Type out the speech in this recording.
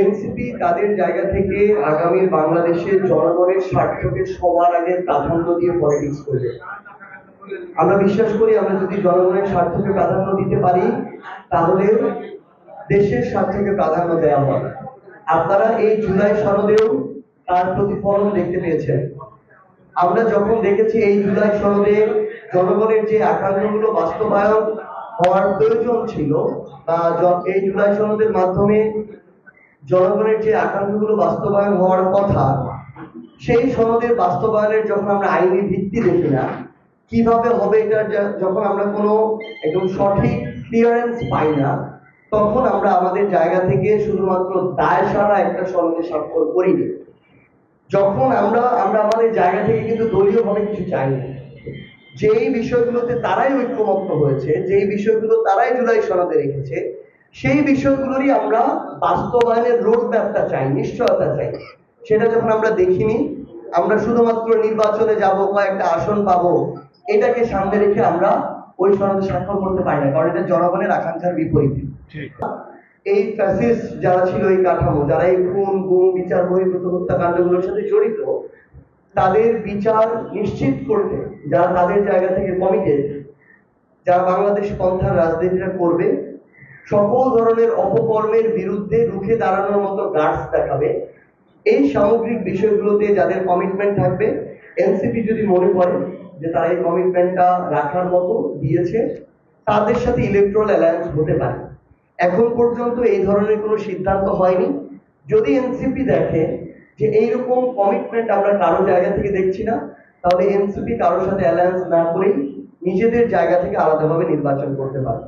NCP তাদের জায়গা থেকে আগামী বাংলাদেশের জনগণের স্বার্থকে সবার আগে প্রাধান্য দিয়ে পলিটিক্স করবে। আমরা বিশ্বাস করি আমরা যদি জনগণের স্বার্থকে প্রাধান্য দিতে পারি তাহলে দেশের স্বার্থকে প্রাধান্য দেওয়া হবে। আপনারা এই জুলাই সনদেও তার প্রতিফলন দেখতে পেয়েছেন। আমরা যখন দেখেছি এই জুলাই সনদে জনগণের যে আকাঙ্ক্ষাগুলো বাস্তবায়ন হওয়ার প্রয়োজন ছিল বা এই জুলাই সনদের মাধ্যমে জনগণের যে আকাঙ্ক্ষাগুলো বাস্তবায়ন হওয়ার কথা, সেই সনদের বাস্তবায়নের যখন আমরা আইনি ভিত্তি দেখি না, কিভাবে হবে এটা যখন আমরা কোনো একদম সঠিক ক্লিয়ারেন্স পাই না, তখন আমরা আমাদের জায়গা থেকে শুধুমাত্র দায় সারা একটা সনদে স্বাক্ষর করিনি। যখন আমরা আমাদের জায়গা থেকে কিন্তু দলীয়ভাবে কিছু চাইনি। যেই বিষয়গুলোতে তারাই ঐক্যমত্য হয়েছে, যেই বিষয়গুলো তারাই জুলাই সনদে রেখেছে, সেই বিষয়গুলোরই আমরা বাস্তবায়নের রোড ম্যাপটা চাই, নিশ্চয়তা চাই। সেটা যখন আমরা দেখিনি, আমরা শুধুমাত্র নির্বাচনে যাব, কয়েকটা আসন পাবো, এটাকে সামনে রেখে আমরা ওই সনদে স্বাক্ষর করতে পারি না, কারণ এটা জনগণের আকাঙ্ক্ষার বিপরীতে। এই ফ্যাসিস্ট যারা ছিল, এই কাঠামো যারা এই খুন গুম বিচার বহির্ভূত হত্যাকাণ্ডগুলোর সাথে জড়িত, তাদের বিচার নিশ্চিত করতে যারা তাদের জায়গা থেকে কমিটেড, যারা বাংলাদেশ পন্থার রাজনীতিটা করবে, সকল ধরনের অপকর্মের বিরুদ্ধে রুখে দাঁড়ানোর মতো গার্ডস দেখাবে, এই সামগ্রিক বিষয়গুলোতে যাদের কমিটমেন্ট থাকবে, এনসিপি যদি মনে করে যে তারা এই কমিটমেন্টটা রাখার মতো দিয়েছে, তাদের সাথে ইলেকট্রাল অ্যালায়েন্স হতে পারে। এখন পর্যন্ত এই ধরনের কোনো সিদ্ধান্ত হয়নি। যদি এনসিপি দেখে যে এইরকম কমিটমেন্ট আমরা কারো জায়গা থেকে দেখছি না, তাহলে এনসিপি কারোর সাথে অ্যালায়েন্স না করেই নিজেদের জায়গা থেকে আলাদাভাবে নির্বাচন করতে পারে।